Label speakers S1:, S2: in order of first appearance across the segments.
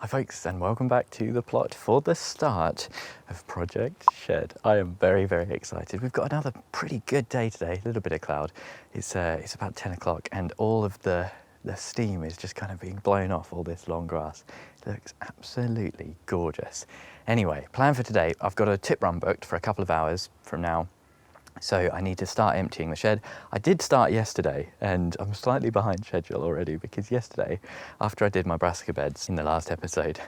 S1: Hi folks, and welcome back to the plot for the start of Project Shed. I am very, very excited. We've got another pretty good day today, a little bit of cloud. It's about 10 o'clock and all of the steam is just kind of being blown off all this long grass. It looks absolutely gorgeous. Anyway, plan for today, I've got a tip run booked for a couple of hours from now. So I need to start emptying the shed. I did start yesterday and I'm slightly behind schedule already because yesterday, after I did my brassica beds in the last episode,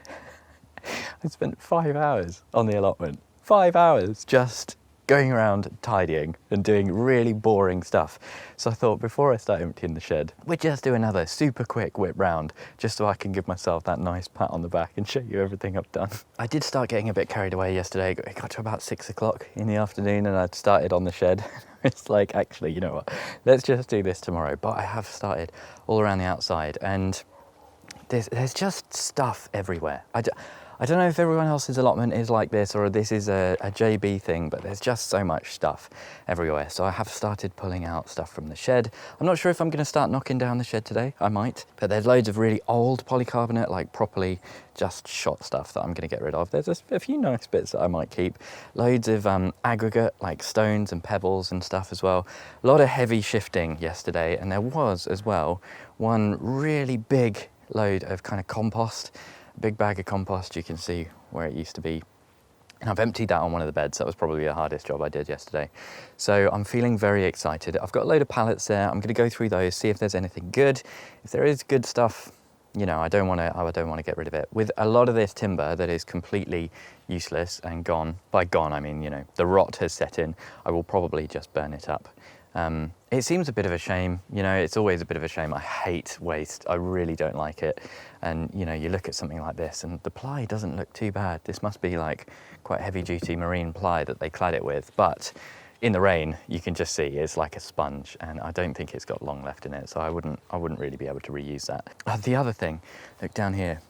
S1: I spent 5 hours on the allotment. 5 hours just going around tidying and doing really boring stuff. So I thought before I start emptying the shed, we'd just do another super quick whip round just so I can give myself that nice pat on the back and show you everything I've done. I did start getting a bit carried away yesterday. It got to about 6 o'clock in the afternoon and I'd started on the shed. It's like, actually, you know what, let's just do this tomorrow. But I have started all around the outside and there's just stuff everywhere. I don't know if everyone else's allotment is like this or this is a JB thing, but there's just so much stuff everywhere. So I have started pulling out stuff from the shed. I'm not sure if I'm going to start knocking down the shed today. I might, but there's loads of really old polycarbonate, like properly just shot stuff that I'm going to get rid of. There's a few nice bits that I might keep. Loads of aggregate, like stones and pebbles and stuff as well. A lot of heavy shifting yesterday, and there was as well one really big load of kind of compost. Big bag of compost, you can see where it used to be. And I've emptied that on one of the beds. That was probably the hardest job I did yesterday. So I'm feeling very excited. I've got a load of pallets there. I'm going to go through those, see if there's anything good. If there is good stuff, you know, I don't want to get rid of it. With a lot of this timber that is completely useless and gone, by gone I mean, you know, the rot has set in, I will probably just burn it up. It seems a bit of a shame, you know, it's always a bit of a shame. I hate waste, I really don't like it. And, you know, you look at something like this and the ply doesn't look too bad. This must be like quite heavy duty marine ply that they clad it with. But in the rain, you can just see it's like a sponge and I don't think it's got long left in it. So I wouldn't really be able to reuse that. The other thing, look down here.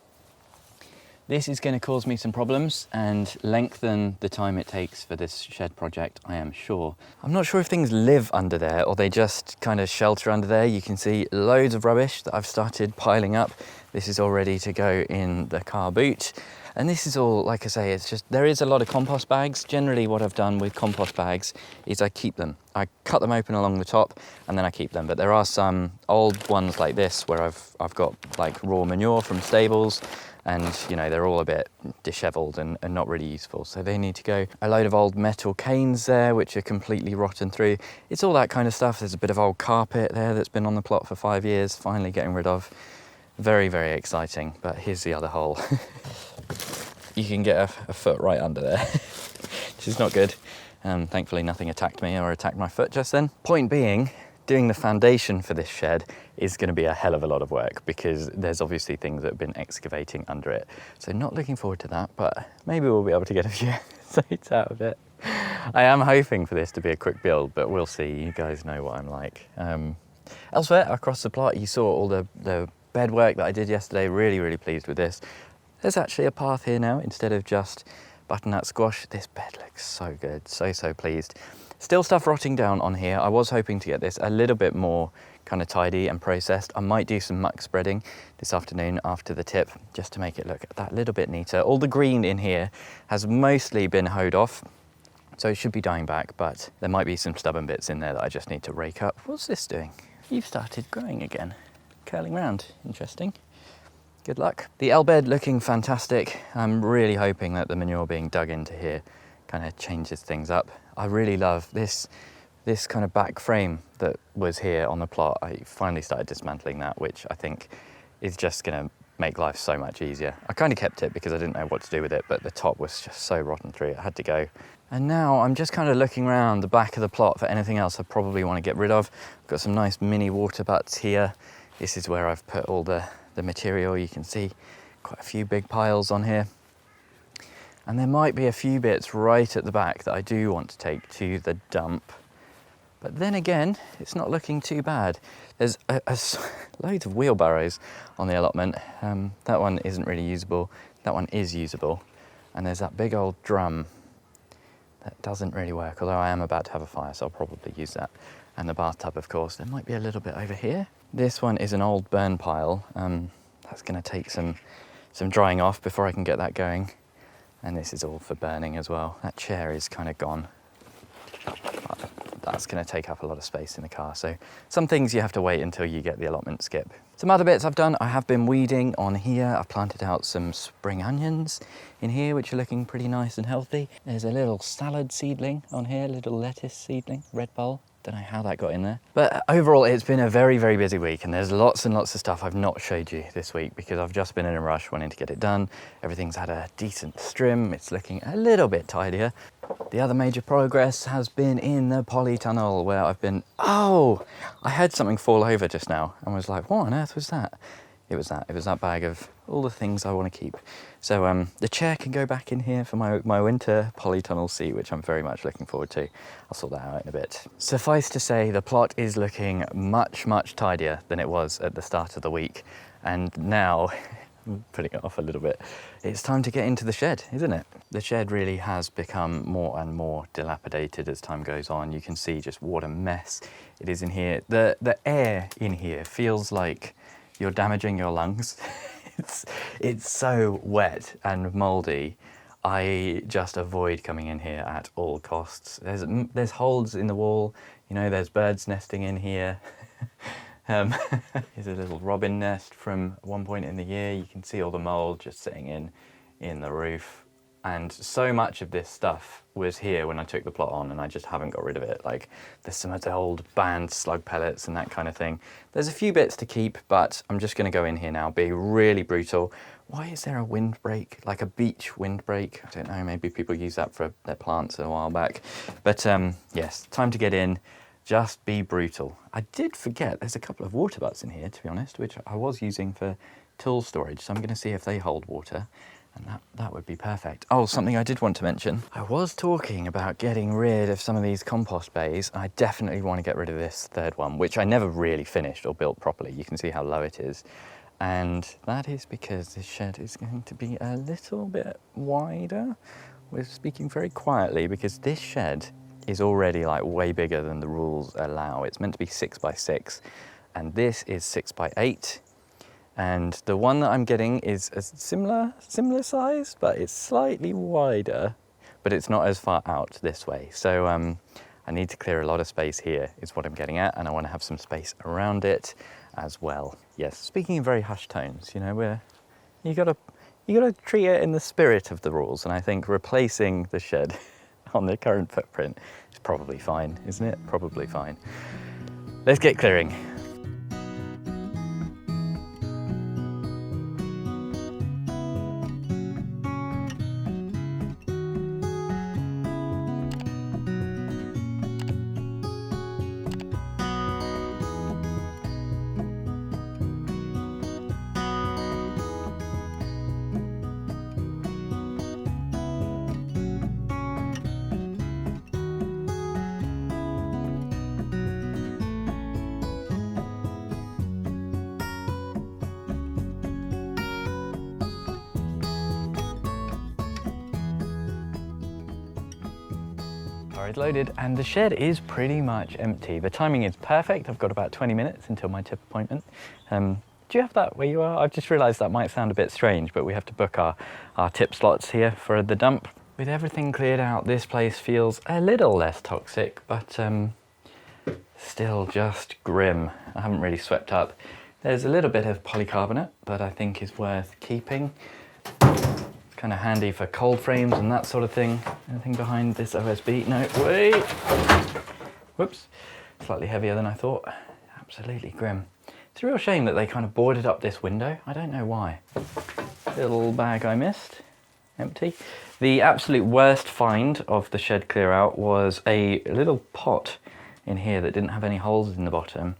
S1: This is going to cause me some problems and lengthen the time it takes for this shed project, I am sure. I'm not sure if things live under there or they just kind of shelter under there. You can see loads of rubbish that I've started piling up. This is all ready to go in the car boot. And this is all, like I say, it's just, there is a lot of compost bags. Generally what I've done with compost bags is I keep them. I cut them open along the top and then I keep them. But there are some old ones like this where I've got like raw manure from stables. And, you know, they're all a bit disheveled and not really useful. So they need to go. A load of old metal canes there, which are completely rotten through. It's all that kind of stuff. There's a bit of old carpet there that's been on the plot for 5 years, finally getting rid of. Very, very exciting. But here's the other hole. You can get a foot right under there, which is not good. Thankfully, nothing attacked me or attacked my foot just then. Point being, doing the foundation for this shed is going to be a hell of a lot of work because there's obviously things that have been excavating under it. So not looking forward to that, but maybe we'll be able to get a few episodes out of it. I am hoping for this to be a quick build, but we'll see. You guys know what I'm like. Elsewhere across the plot, you saw all the bed work that I did yesterday. Really, really pleased with this. There's actually a path here now instead of just butternut squash. This bed looks so good. So pleased. Still stuff rotting down on here. I was hoping to get this a little bit more kind of tidy and processed. I might do some muck spreading this afternoon after the tip just to make it look that little bit neater. All the green in here has mostly been hoed off, so it should be dying back, but there might be some stubborn bits in there that I just need to rake up. What's this doing? You've started growing again. Curling round. Interesting. Good luck. The L bed looking fantastic. I'm really hoping that the manure being dug into here kind of changes things up. I really love this kind of back frame that was here on the plot. I finally started dismantling that, which I think is just going to make life so much easier. I kind of kept it because I didn't know what to do with it, but the top was just so rotten through, it had to go. And now I'm just kind of looking around the back of the plot for anything else I probably want to get rid of. I've got some nice mini water butts here. This is where I've put all the material. You can see quite a few big piles on here. And there might be a few bits right at the back that I do want to take to the dump. But then again, it's not looking too bad. There's loads of wheelbarrows on the allotment. That one isn't really usable. That one is usable. And there's that big old drum that doesn't really work, although I am about to have a fire, so I'll probably use that. And the bathtub, of course. There might be a little bit over here. This one is an old burn pile. That's going to take some some drying off before I can get that going. And this is all for burning as well. That chair is kind of gone. That's going to take up a lot of space in the car. So some things you have to wait until you get the allotment skip. Some other bits I've done, I have been weeding on here. I've planted out some spring onions in here, which are looking pretty nice and healthy. There's a little salad seedling on here, little lettuce seedling, red bulb. Don't know how that got in there. But overall, it's been a very, very busy week, and there's lots and lots of stuff I've not showed you this week because I've just been in a rush wanting to get it done. Everything's had a decent trim. It's looking a little bit tidier. The other major progress has been in the polytunnel where I've been, I had something fall over just now and was like, what on earth was that? It was that bag of all the things I want to keep. So the chair can go back in here for my winter polytunnel seat, which I'm very much looking forward to. I'll sort that out in a bit. Suffice to say, the plot is looking much, much tidier than it was at the start of the week. And now, putting it off a little bit, it's time to get into the shed, isn't it? The shed really has become more and more dilapidated as time goes on. You can see just what a mess it is in here. The air in here feels like you're damaging your lungs. It's so wet and mouldy. I just avoid coming in here at all costs. There's holes in the wall, there's birds nesting in here. Here's a little robin nest from one point in the year. You can see all the mould just sitting in the roof. And so much of this stuff was here when I took the plot on, and I just haven't got rid of it. Like, there's some of the old banned slug pellets and that kind of thing. There's a few bits to keep, but I'm just going to go in here now, be really brutal. Why is there a windbreak, like a beach windbreak? I don't know, maybe people use that for their plants a while back. But yes, time to get in. Just be brutal. I did forget there's a couple of water butts in here, to be honest, which I was using for tool storage. So I'm going to see if they hold water. And that would be perfect. Oh, something I did want to mention. I was talking about getting rid of some of these compost bays. I definitely want to get rid of this third one, which I never really finished or built properly. You can see how low it is. And that is because this shed is going to be a little bit wider. We're speaking very quietly because this shed is already like way bigger than the rules allow. It's meant to be 6 by 6, and this is 6 by 8. And the one that I'm getting is a similar size, but it's slightly wider, but it's not as far out this way. So I need to clear a lot of space here is what I'm getting at, and I want to have some space around it as well. Yes, speaking in very hushed tones, you gotta treat it in the spirit of the rules, and I think replacing the shed on the current footprint is probably fine, isn't it? Probably fine. Let's get clearing. Car is loaded and the shed is pretty much empty. The timing is perfect. I've got about 20 minutes until my tip appointment. Do you have that where you are? I've just realised that might sound a bit strange, but we have to book our tip slots here for the dump. With everything cleared out, this place feels a little less toxic, but still just grim. I haven't really swept up. There's a little bit of polycarbonate that I think is worth keeping. Kind of handy for cold frames and that sort of thing. Anything behind this OSB? No, wait! Whoops, slightly heavier than I thought. Absolutely grim. It's a real shame that they kind of boarded up this window. I don't know why. Little bag I missed, empty. The absolute worst find of the shed clear out was a little pot in here that didn't have any holes in the bottom.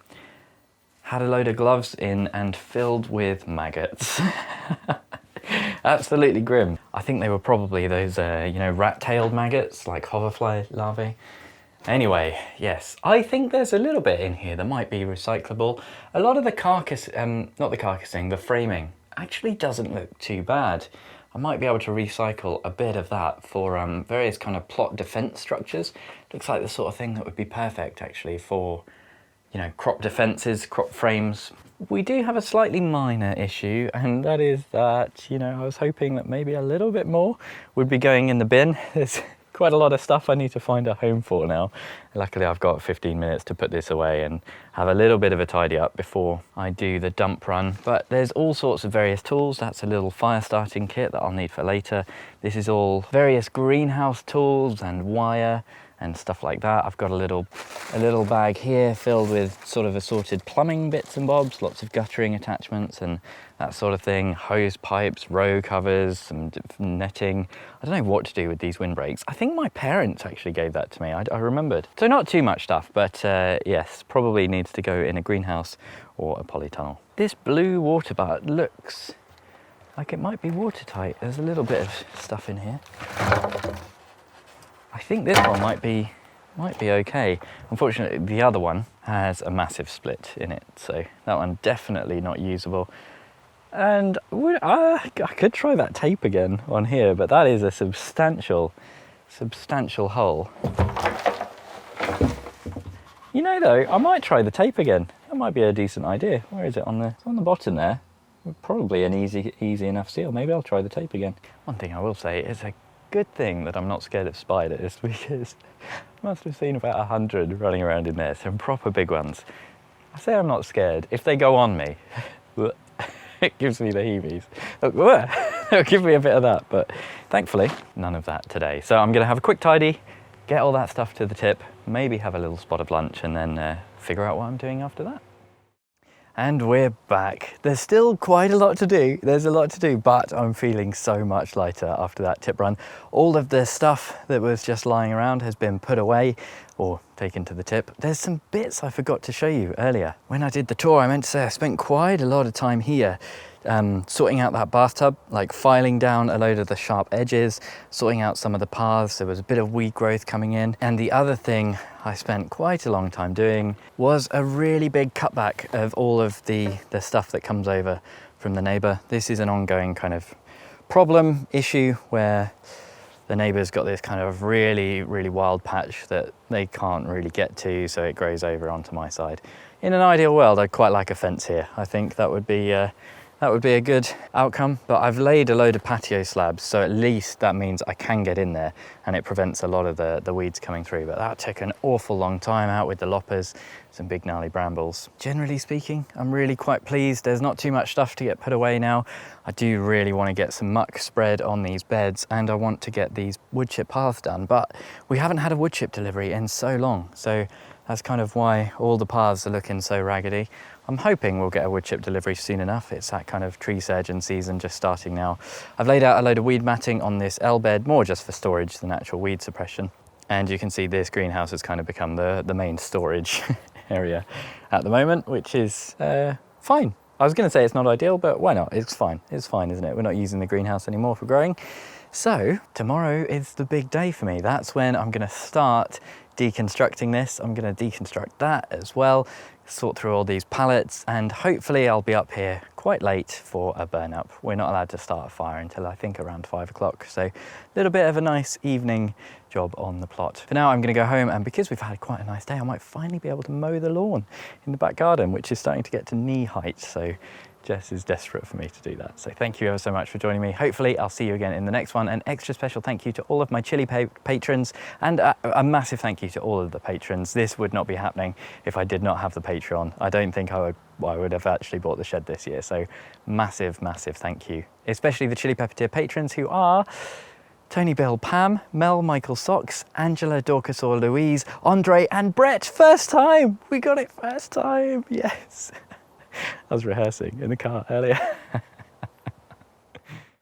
S1: Had a load of gloves in and filled with maggots. Absolutely grim. I think they were probably those, rat-tailed maggots, like hoverfly larvae. Anyway, yes, I think there's a little bit in here that might be recyclable. A lot of the the framing actually doesn't look too bad. I might be able to recycle a bit of that for various kind of plot defense structures. Looks like the sort of thing that would be perfect actually for crop defences, crop frames. We do have a slightly minor issue, and that is that, I was hoping that maybe a little bit more would be going in the bin. There's quite a lot of stuff I need to find a home for now. Luckily, I've got 15 minutes to put this away and have a little bit of a tidy up before I do the dump run. But there's all sorts of various tools. That's a little fire starting kit that I'll need for later. This is all various greenhouse tools and wire and stuff like that. I've got a little bag here filled with sort of assorted plumbing bits and bobs, lots of guttering attachments and that sort of thing, hose pipes, row covers, some netting. I don't know what to do with these windbreaks. I think my parents actually gave that to me, I remembered. So not too much stuff, but yes, probably needs to go in a greenhouse or a polytunnel. This blue water butt looks like it might be watertight. There's a little bit of stuff in here. I think this one might be okay. Unfortunately, the other one has a massive split in it, so that one definitely not usable. And I could try that tape again on here, but that is a substantial hole. Though, I might try the tape again. That might be a decent idea. Where is it? It's on the bottom there. Probably an easy enough seal. Maybe I'll try the tape again. One thing I will say is a good thing that I'm not scared of spiders, because I must have seen about 100 running around in there, some proper big ones. I say I'm not scared. If they go on me, it gives me the heebies. It'll give me a bit of that, but thankfully, none of that today. So I'm going to have a quick tidy, get all that stuff to the tip, maybe have a little spot of lunch, and then figure out what I'm doing after that. And we're back. There's still quite a lot to do. There's a lot to do, but I'm feeling so much lighter after that tip run. All of the stuff that was just lying around has been put away or taken to the tip. There's some bits I forgot to show you earlier. When I did the tour, I meant to say I spent quite a lot of time here sorting out that bathtub, like filing down a load of the sharp edges, sorting out some of the paths. There was a bit of weed growth coming in. And the other thing I spent quite a long time doing was a really big cutback of all of the stuff that comes over from the neighbour. This is an ongoing kind of problem issue where the neighbour's got this kind of really wild patch that they can't really get to, so it grows over onto my side. In an ideal world, I'd quite like a fence here. I think that would be a good outcome, but I've laid a load of patio slabs, so at least that means I can get in there and it prevents a lot of the weeds coming through. But that took an awful long time out with the loppers, some big gnarly brambles. Generally speaking, I'm really quite pleased. There's not too much stuff to get put away now. I do really want to get some muck spread on these beds, and I want to get these wood chip paths done, but we haven't had a wood chip delivery in so long, so that's kind of why all the paths are looking so raggedy. I'm hoping we'll get a wood chip delivery soon enough. It's that kind of tree surgeon season just starting now. I've laid out a load of weed matting on this L bed, more just for storage than actual weed suppression. And you can see this greenhouse has kind of become the main storage area at the moment, which is fine. I was going to say it's not ideal, but why not? It's fine. It's fine, isn't it? We're not using the greenhouse anymore for growing. So tomorrow is the big day for me. That's when I'm going to start deconstructing this. I'm going to deconstruct that as well, sort through all these pallets, and hopefully I'll be up here quite late for a burn up. We're not allowed to start a fire until I think around 5 o'clock, so a little bit of a nice evening job on the plot. For now I'm going to go home, and because we've had quite a nice day, I might finally be able to mow the lawn in the back garden, which is starting to get to knee height, so Jess is desperate for me to do that. So thank you ever so much for joining me. Hopefully I'll see you again in the next one. An extra special thank you to all of my chili patrons, and a massive thank you to all of the patrons. This would not be happening if I did not have the Patreon. I don't think I would have actually bought the shed this year. So massive thank you, especially the chili pepper tier patrons, who are Tony, Bill, Pam, Mel, Michael, Socks, Angela, Dorcas or Louise, Andre and Brett. First time! We got it first time, yes. I was rehearsing in the car earlier.